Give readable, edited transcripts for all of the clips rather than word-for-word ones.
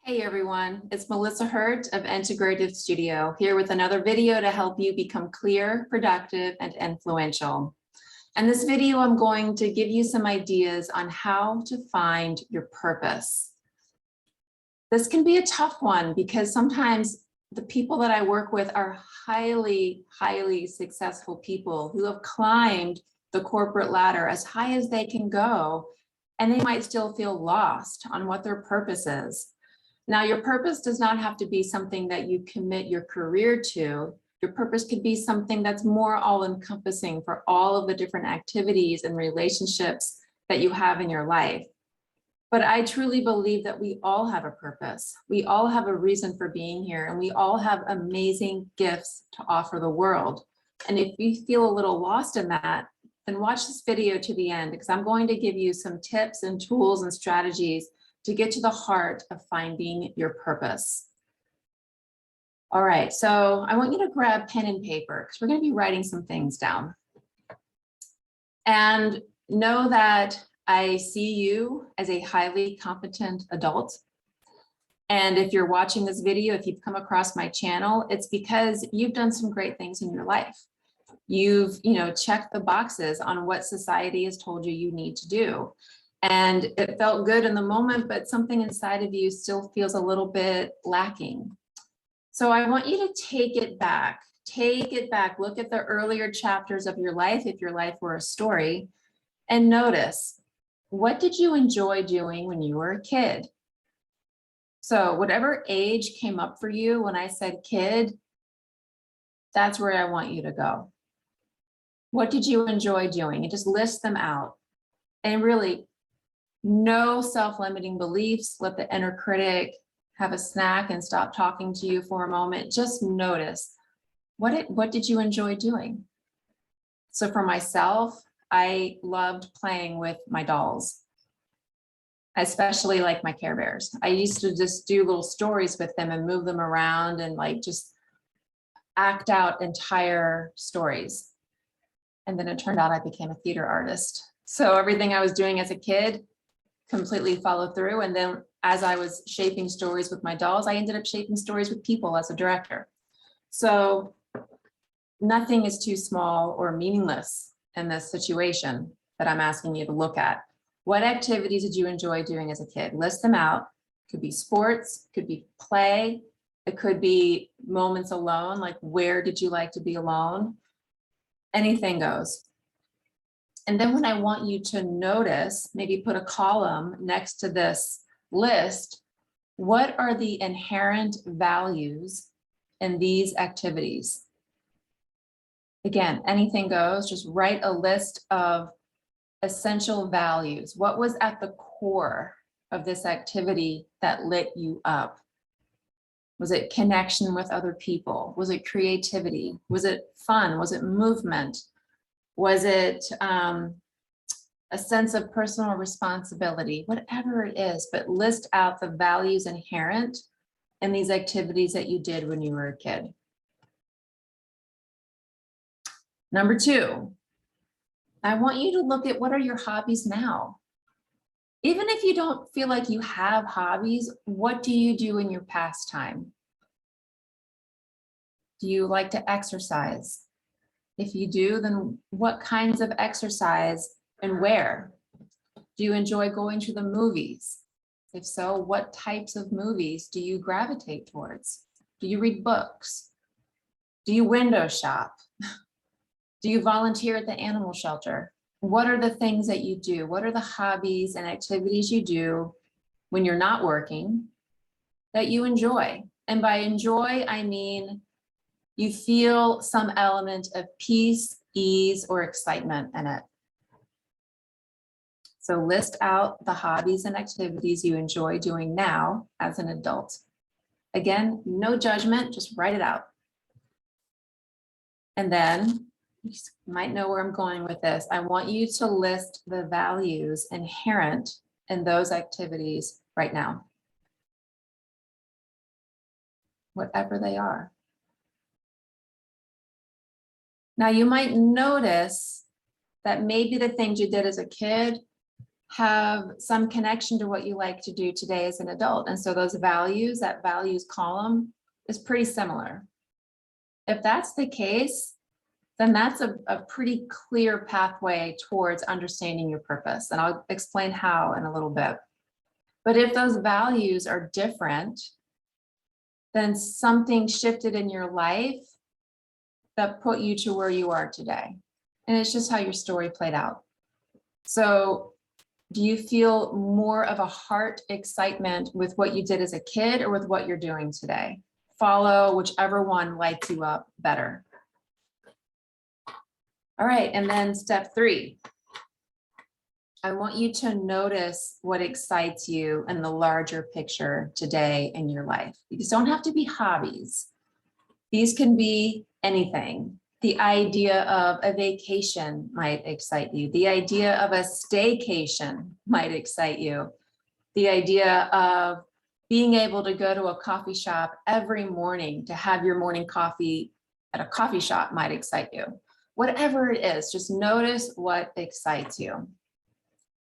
Hey everyone, it's Melissa Hurt of Integrative Studio here with another video to help you become clear, productive, and influential. In this video, I'm going to give you some ideas on how to find your purpose. This can be a tough one because sometimes the people that I work with are highly successful people who have climbed the corporate ladder as high as they can go, and they might still feel lost on what their purpose is. Now, your purpose does not have to be something that you commit your career to. Your purpose could be something that's more all-encompassing for all of the different activities and relationships that you have in your life. But I truly believe that we all have a purpose. We all have a reason for being here, and we all have amazing gifts to offer the world. And if you feel a little lost in that, then watch this video to the end, because I'm going to give you some tips and tools and strategies to get to the heart of finding your purpose. All right, so I want you to grab pen and paper because we're going to be writing some things down. And know that I see you as a highly competent adult. And if you're watching this video, if you've come across my channel, it's because you've done some great things in your life. You've, checked the boxes on what society has told you you need to do. And it felt good in the moment, but something inside of you still feels a little bit lacking. So I want you to take it back, look at the earlier chapters of your life, if your life were a story, and notice, what did you enjoy doing when you were a kid? So whatever age came up for you when I said kid, that's where I want you to go. What did you enjoy doing? And just list them out. And really, no self-limiting beliefs. Let the inner critic have a snack and stop talking to you for a moment. Just notice, what did you enjoy doing? So for myself, I loved playing with my dolls, especially like my Care Bears. I used to just do little stories with them and move them around and just act out entire stories. And then it turned out I became a theater artist. So everything I was doing as a kid completely followed through. And then as I was shaping stories with my dolls, I ended up shaping stories with people as a director. So nothing is too small or meaningless in this situation that I'm asking you to look at. What activities did you enjoy doing as a kid? List them out. It could be sports, could be play. It could be moments alone, like where did you like to be alone? Anything goes. And then when I want you to notice, maybe put a column next to this list, what are the inherent values in these activities? Again, anything goes, just write a list of essential values. What was at the core of this activity that lit you up? Was it connection with other people? Was it creativity? Was it fun? Was it movement? Was it a sense of personal responsibility? Whatever it is, but list out the values inherent in these activities that you did when you were a kid. Number 2, I want you to look at what are your hobbies now? Even if you don't feel like you have hobbies, what do you do in your pastime? Do you like to exercise? If you do, then what kinds of exercise and where? Do you enjoy going to the movies? If so, what types of movies do you gravitate towards? Do you read books? Do you window shop? Do you volunteer at the animal shelter? What are the things that you do? What are the hobbies and activities you do when you're not working that you enjoy? And by enjoy, I mean you feel some element of peace, ease, or excitement in it. So list out the hobbies and activities you enjoy doing now as an adult. Again, no judgment, just write it out. And then, you might know where I'm going with this. I want you to list the values inherent in those activities right now, whatever they are. Now, you might notice that maybe the things you did as a kid have some connection to what you like to do today as an adult. And so those values, that values column is pretty similar. If that's the case, then that's a pretty clear pathway towards understanding your purpose. And I'll explain how in a little bit. But if those values are different, then something shifted in your life that put you to where you are today. And it's just how your story played out. So do you feel more of a heart excitement with what you did as a kid or with what you're doing today? Follow whichever one lights you up better. All right, and then step 3. I want you to notice what excites you in the larger picture today in your life. These don't have to be hobbies. These can be anything. The idea of a vacation might excite you. The idea of a staycation might excite you. The idea of being able to go to a coffee shop every morning to have your morning coffee at a coffee shop might excite you. Whatever it is, just notice what excites you.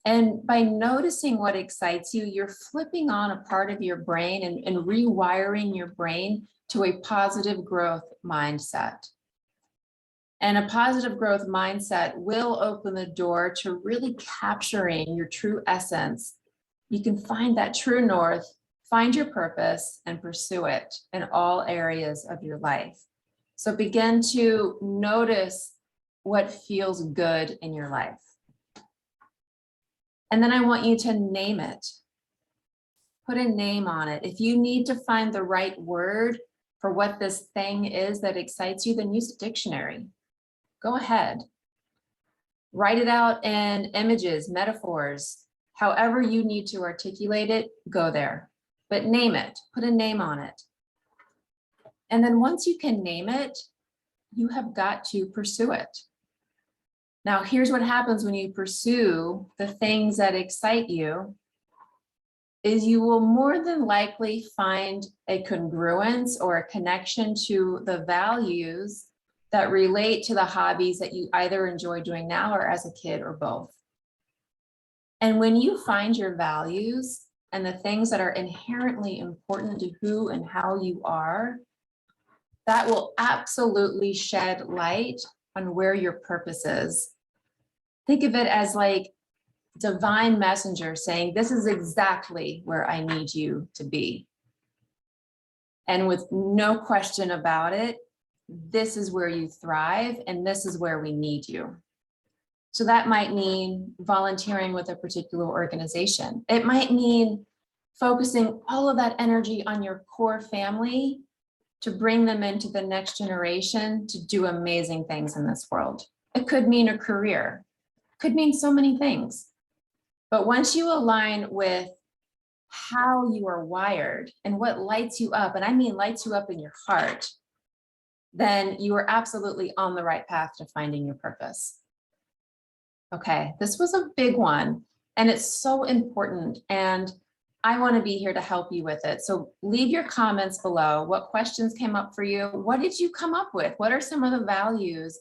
And by noticing what excites you, you're flipping on a part of your brain and rewiring your brain to a positive growth mindset. And a positive growth mindset will open the door to really capturing your true essence. You can find that true north, find your purpose, and pursue it in all areas of your life. So begin to notice what feels good in your life. And then I want you to name it. Put a name on it. If you need to find the right word for what this thing is that excites you, then use a dictionary. Go ahead. Write it out in images, metaphors, however you need to articulate it, go there. But name it, put a name on it. And then once you can name it, you have got to pursue it. Now, here's what happens when you pursue the things that excite you, is you will more than likely find a congruence or a connection to the values that relate to the hobbies that you either enjoy doing now or as a kid or both. And when you find your values and the things that are inherently important to who and how you are, that will absolutely shed light on where your purpose is. Think of it as like divine messenger saying, this is exactly where I need you to be. And with no question about it, this is where you thrive and this is where we need you. So that might mean volunteering with a particular organization. It might mean focusing all of that energy on your core family to bring them into the next generation to do amazing things in this world. It could mean a career, could mean so many things. But once you align with how you are wired and what lights you up, and I mean lights you up in your heart, then you are absolutely on the right path to finding your purpose. Okay, this was a big one and it's so important, and I want to be here to help you with it. So leave your comments below. What questions came up for you? What did you come up with? What are some of the values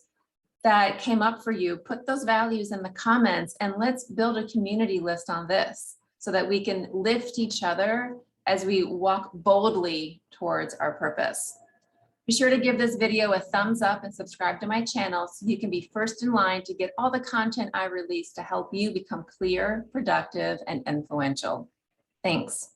that came up for you? Put those values in the comments and let's build a community list on this so that we can lift each other as we walk boldly towards our purpose. Be sure to give this video a thumbs up and subscribe to my channel so you can be first in line to get all the content I release to help you become clear, productive, and influential. Thanks.